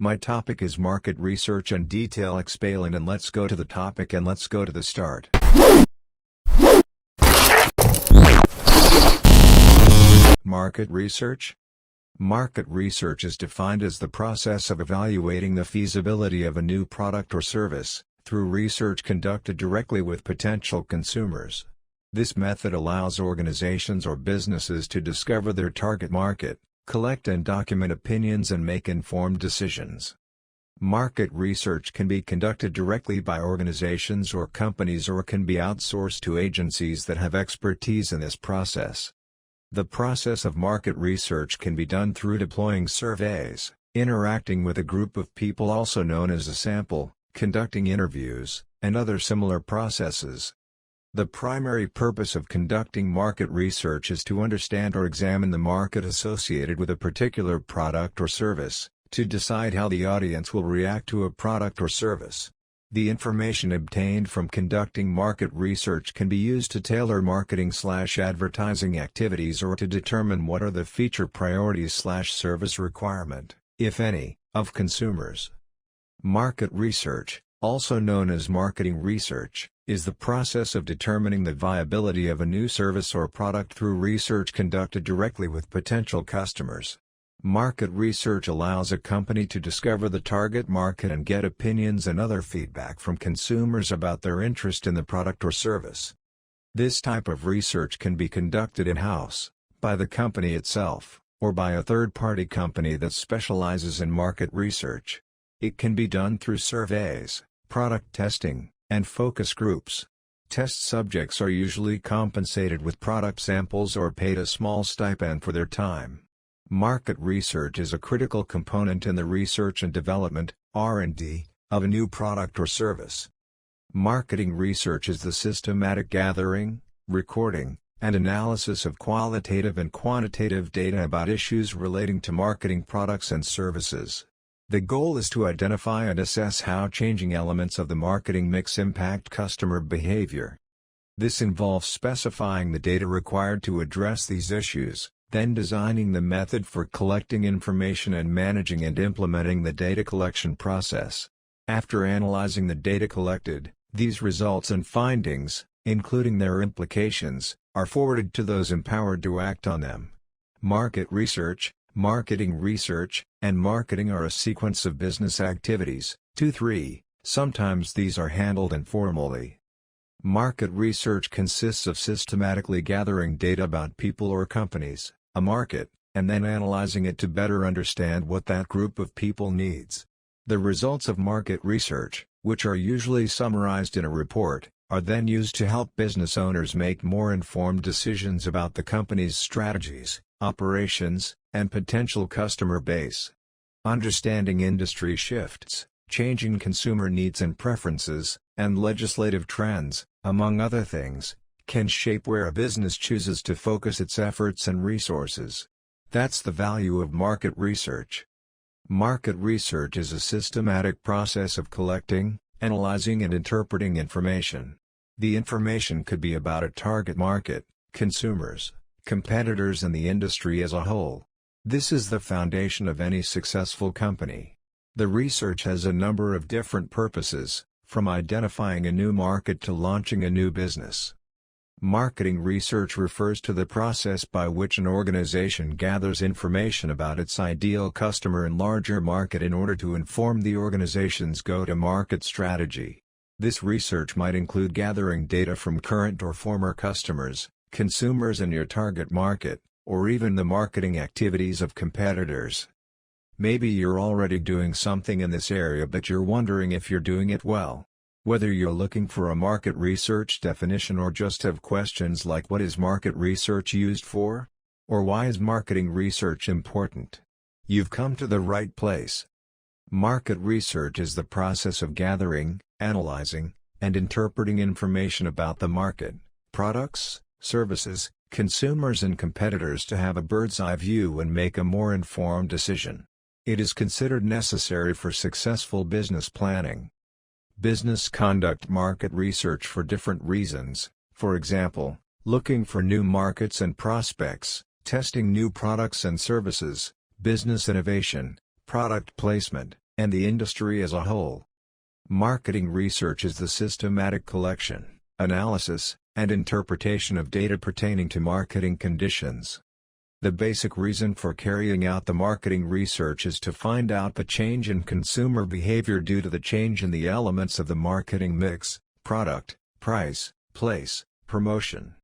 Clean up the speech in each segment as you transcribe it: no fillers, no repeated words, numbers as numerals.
My topic is market research and detail explain, and let's go to the topic and let's go to the start. Market research? Market research is defined as the process of evaluating the feasibility of a new product or service, through research conducted directly with potential consumers. This method allows organizations or businesses to discover their target market, collect and document opinions and make informed decisions. Market research can be conducted directly by organizations or companies or can be outsourced to agencies that have expertise in this process. The process of market research can be done through deploying surveys, interacting with a group of people also known as a sample, conducting interviews, and other similar processes. The primary purpose of conducting market research is to understand or examine the market associated with a particular product or service, to decide how the audience will react to a product or service. The information obtained from conducting market research can be used to tailor marketing/advertising activities or to determine what are the feature priorities/service requirement, if any, of consumers. Market research, also known as marketing research, is the process of determining the viability of a new service or product through research conducted directly with potential customers. Market research allows a company to discover the target market and get opinions and other feedback from consumers about their interest in the product or service. This type of research can be conducted in-house, by the company itself, or by a third-party company that specializes in market research. It can be done through surveys, product testing, and focus groups. Test subjects are usually compensated with product samples or paid a small stipend for their time. Market research is a critical component in the research and development, R&D, of a new product or service. Marketing research is the systematic gathering, recording, and analysis of qualitative and quantitative data about issues relating to marketing products and services. The goal is to identify and assess how changing elements of the marketing mix impact customer behavior. This involves specifying the data required to address these issues, then designing the method for collecting information and managing and implementing the data collection process. After analyzing the data collected, these results and findings, including their implications, are forwarded to those empowered to act on them. Market research, marketing research, and marketing are a sequence of business activities, 2-3, sometimes these are handled informally. Market research consists of systematically gathering data about people or companies, a market, and then analyzing it to better understand what that group of people needs. The results of market research, which are usually summarized in a report, are then used to help business owners make more informed decisions about the company's strategies, operations, and potential customer base. Understanding industry shifts, changing consumer needs and preferences, and legislative trends, among other things, can shape where a business chooses to focus its efforts and resources. That's the value of market research. Market research is a systematic process of collecting, analyzing and interpreting information. The information could be about a target market, consumers, competitors and the industry as a whole. This is the foundation of any successful company. The research has a number of different purposes, from identifying a new market to launching a new business. Marketing research refers to the process by which an organization gathers information about its ideal customer and larger market in order to inform the organization's go-to-market strategy. This research might include gathering data from current or former customers, consumers in your target market, or even the marketing activities of competitors. Maybe you're already doing something in this area but you're wondering if you're doing it well. Whether you're looking for a market research definition or just have questions like what is market research used for? Or why is marketing research important? You've come to the right place. Market research is the process of gathering, analyzing, and interpreting information about the market, products, services, consumers and competitors to have a bird's-eye view and make a more informed decision. It is considered necessary for successful business planning. Business conduct market research for different reasons, for example, looking for new markets and prospects, testing new products and services, business innovation, product placement, and the industry as a whole. Marketing research is the systematic collection, analysis, and interpretation of data pertaining to marketing conditions. The basic reason for carrying out the marketing research is to find out the change in consumer behavior due to the change in the elements of the marketing mix: product, price, place, promotion.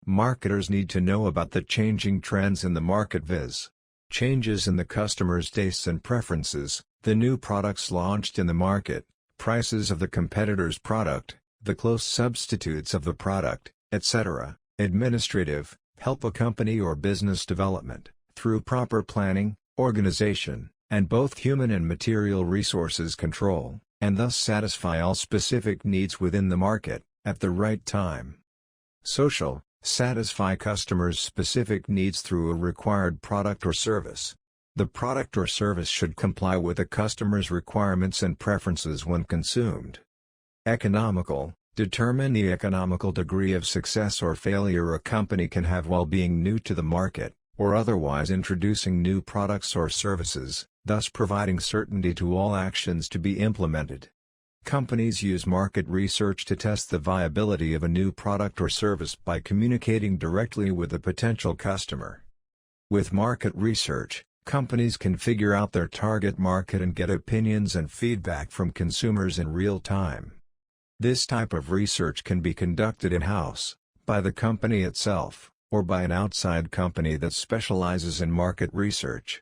Marketers need to know about the changing trends in the market, viz. changes in the customer's tastes and preferences, the new products launched in the market, prices of the competitor's product, the close substitutes of the product, etc. Administrative, help a company or business development, through proper planning, organization, and both human and material resources control, and thus satisfy all specific needs within the market, at the right time. Social, satisfy customers' specific needs through a required product or service. The product or service should comply with the customer's requirements and preferences when consumed. Economical, determine the economical degree of success or failure a company can have while being new to the market, or otherwise introducing new products or services, thus providing certainty to all actions to be implemented. Companies use market research to test the viability of a new product or service by communicating directly with the potential customer. With market research, companies can figure out their target market and get opinions and feedback from consumers in real time. This type of research can be conducted in-house, by the company itself, or by an outside company that specializes in market research.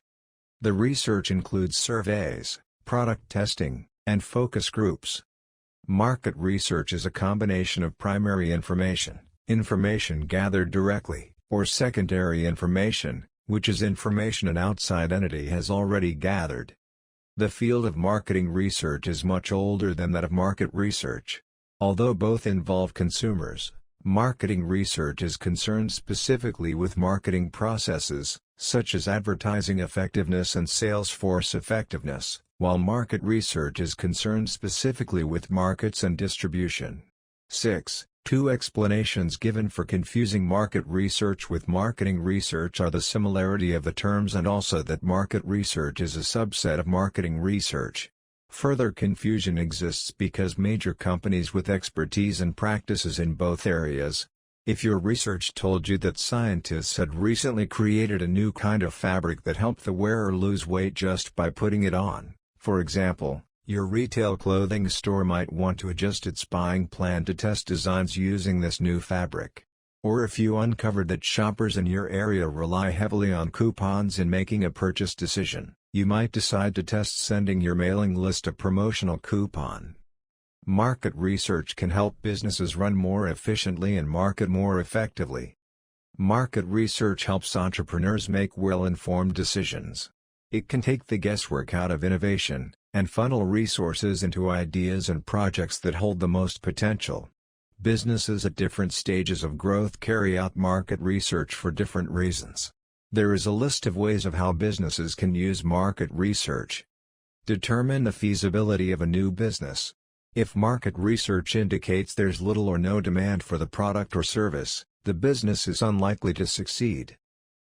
The research includes surveys, product testing, and focus groups. Market research is a combination of primary information gathered directly, or secondary information, which is information an outside entity has already gathered. The field of marketing research is much older than that of market research. Although both involve consumers, marketing research is concerned specifically with marketing processes, such as advertising effectiveness and sales force effectiveness, while market research is concerned specifically with markets and distribution. 6. Two explanations given for confusing market research with marketing research are the similarity of the terms and also that market research is a subset of marketing research. Further confusion exists because major companies with expertise and practices in both areas. If your research told you that scientists had recently created a new kind of fabric that helped the wearer lose weight just by putting it on, for example, your retail clothing store might want to adjust its buying plan to test designs using this new fabric. Or if you uncovered that shoppers in your area rely heavily on coupons in making a purchase decision, you might decide to test sending your mailing list a promotional coupon. Market research can help businesses run more efficiently and market more effectively. Market research helps entrepreneurs make well-informed decisions. It can take the guesswork out of innovation, and funnel resources into ideas and projects that hold the most potential. Businesses at different stages of growth carry out market research for different reasons. There is a list of ways of how businesses can use market research. Determine the feasibility of a new business. If market research indicates there's little or no demand for the product or service, the business is unlikely to succeed.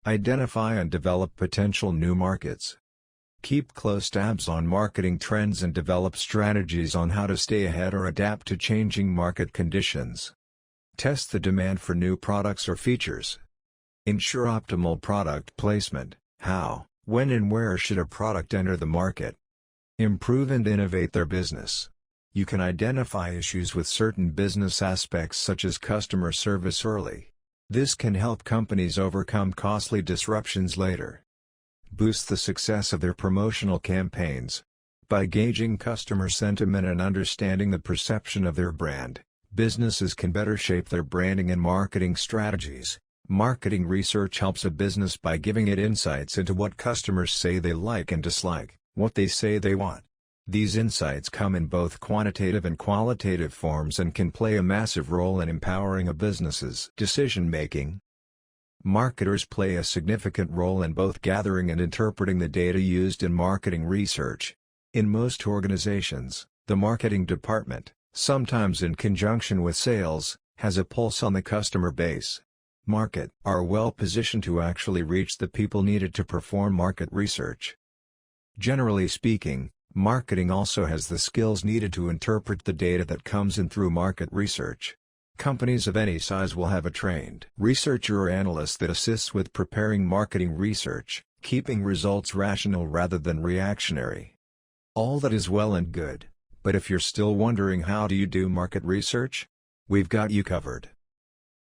Identify and develop potential new markets. Keep close tabs on marketing trends and develop strategies on how to stay ahead or adapt to changing market conditions. Test the demand for new products or features. Ensure optimal product placement. How, when and where should a product enter the market? Improve and innovate their business. You can identify issues with certain business aspects such as customer service early. This can help companies overcome costly disruptions later. Boost the success of their promotional campaigns. By gauging customer sentiment and understanding the perception of their brand, businesses can better shape their branding and marketing strategies. Marketing research helps a business by giving it insights into what customers say they like and dislike, what they say they want. These insights come in both quantitative and qualitative forms and can play a massive role in empowering a business's decision-making. Marketers play a significant role in both gathering and interpreting the data used in marketing research. In most organizations, the marketing department, sometimes in conjunction with sales, has a pulse on the customer base. Marketers are well positioned to actually reach the people needed to perform market research. Generally speaking, Marketing also has the skills needed to interpret the data that comes in through market research. Companies of any size will have a trained researcher or analyst that assists with preparing marketing research, keeping results rational rather than reactionary. All that is well and good, but if you're still wondering how do you do market research, we've got you covered.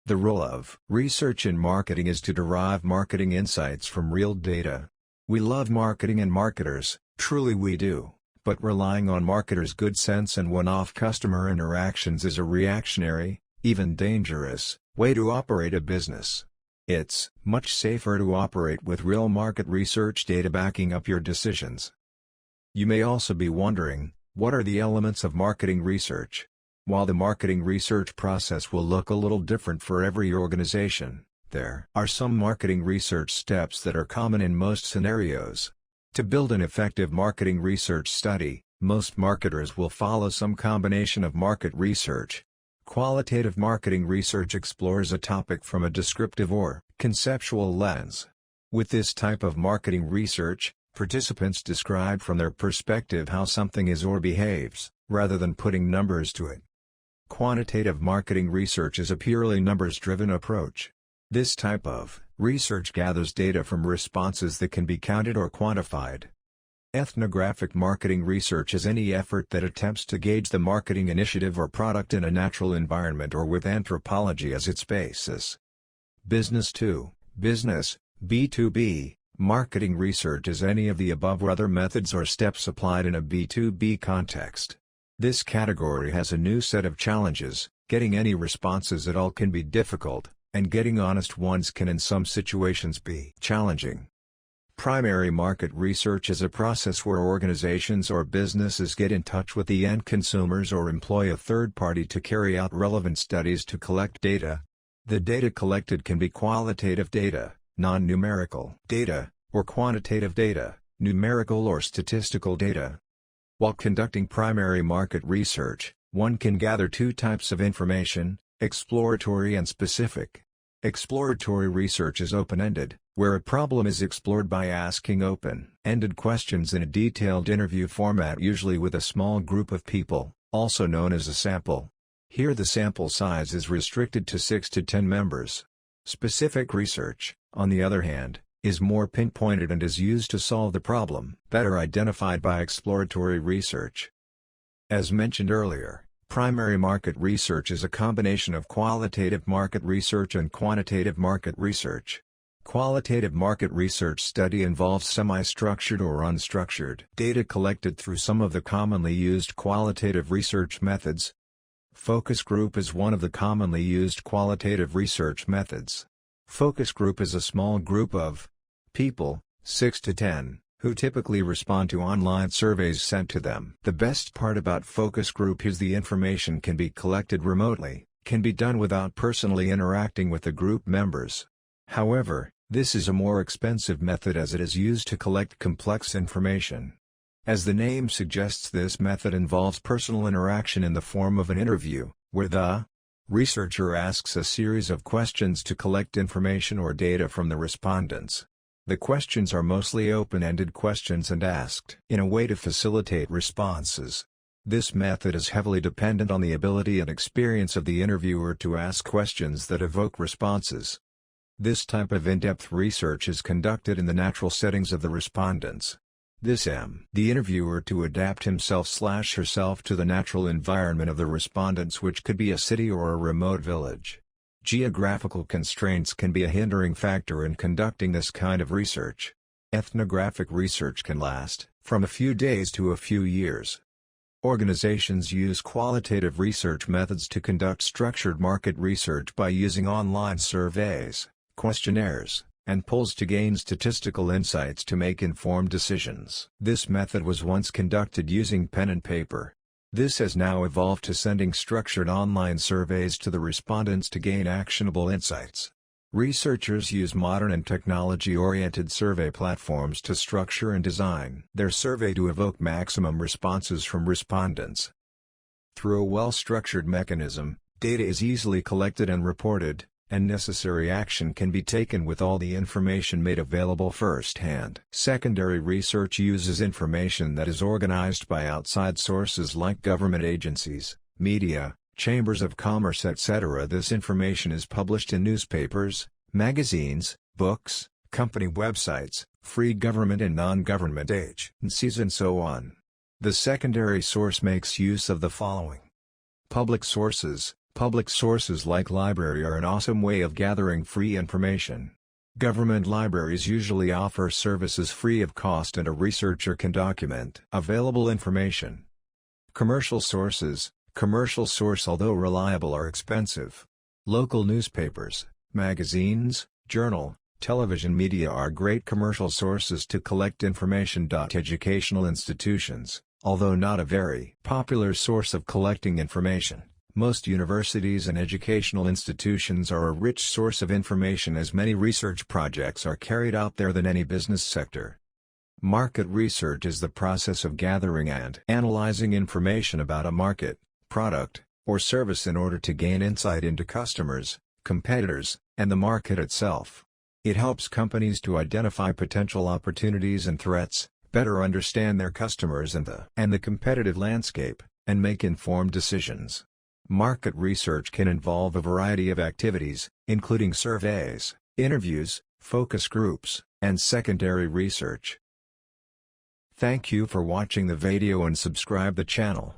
The role of research in marketing is to derive marketing insights from real data. We love marketing and marketers, truly we do, but relying on marketers' good sense and one-off customer interactions is a reactionary, even dangerous, way to operate a business. It's much safer to operate with real market research data backing up your decisions. You may also be wondering, what are the elements of marketing research? While the marketing research process will look a little different for every organization, there are some marketing research steps that are common in most scenarios. To build an effective marketing research study, most marketers will follow some combination of market research. Qualitative marketing research explores a topic from a descriptive or conceptual lens. With this type of marketing research, participants describe from their perspective how something is or behaves, rather than putting numbers to it. Quantitative marketing research is a purely numbers-driven approach. This type of research gathers data from responses that can be counted or quantified. Ethnographic marketing research is any effort that attempts to gauge the marketing initiative or product in a natural environment or with anthropology as its basis. Business to business, B2B, marketing research is any of the above or other methods or steps applied in a B2B context. This category has a new set of challenges. Getting any responses at all can be difficult, and getting honest ones can in some situations be challenging. Primary market research is a process where organizations or businesses get in touch with the end consumers or employ a third party to carry out relevant studies to collect data. The data collected can be qualitative data, non-numerical data, or quantitative data, numerical or statistical data. While conducting primary market research, one can gather two types of information, exploratory and specific. Exploratory research is open-ended, where a problem is explored by asking open-ended questions in a detailed interview format, usually with a small group of people, also known as a sample. Here the sample size is restricted to 6 to 10 members. Specific research, on the other hand, is more pinpointed and is used to solve the problem better identified by exploratory research. As mentioned earlier, primary market research is a combination of qualitative market research and quantitative market research. Qualitative market research study involves semi-structured or unstructured data collected through some of the commonly used qualitative research methods. Focus group is one of the commonly used qualitative research methods. Focus group is a small group of people, 6 to 10, who typically respond to online surveys sent to them. The best part about focus group is the information can be collected remotely, can be done without personally interacting with the group members. However, this is a more expensive method as it is used to collect complex information. As the name suggests, this method involves personal interaction in the form of an interview, where the researcher asks a series of questions to collect information or data from the respondents. The questions are mostly open-ended questions and asked in a way to facilitate responses. This method is heavily dependent on the ability and experience of the interviewer to ask questions that evoke responses. This type of in-depth research is conducted in the natural settings of the respondents. The interviewer to adapt himself/herself to the natural environment of the respondents, which could be a city or a remote village. Geographical constraints can be a hindering factor in conducting this kind of research. Ethnographic research can last from a few days to a few years. Organizations use qualitative research methods to conduct structured market research by using online surveys, questionnaires, and polls to gain statistical insights to make informed decisions. This method was once conducted using pen and paper. This has now evolved to sending structured online surveys to the respondents to gain actionable insights. Researchers use modern and technology-oriented survey platforms to structure and design their survey to evoke maximum responses from respondents. Through a well-structured mechanism, data is easily collected and reported, and necessary action can be taken with all the information made available firsthand. Secondary research uses information that is organized by outside sources like government agencies, media, chambers of commerce, etc. This information is published in newspapers, magazines, books, company websites, free government and non-government agencies and so on. The secondary source makes use of the following. Public sources. Public sources like library are an awesome way of gathering free information. Government libraries usually offer services free of cost and a researcher can document available information. Commercial sources. Commercial source although reliable are expensive. Local newspapers, magazines, journal, television media are great commercial sources to collect information. Educational institutions, although not a very popular source of collecting information. Most universities and educational institutions are a rich source of information as many research projects are carried out there than any business sector. Market research is the process of gathering and analyzing information about a market, product, or service in order to gain insight into customers, competitors, and the market itself. It helps companies to identify potential opportunities and threats, better understand their customers and the competitive landscape, and make informed decisions. Market research can involve a variety of activities, including surveys, interviews, focus groups, and secondary research. Thank you for watching the video and subscribe the channel.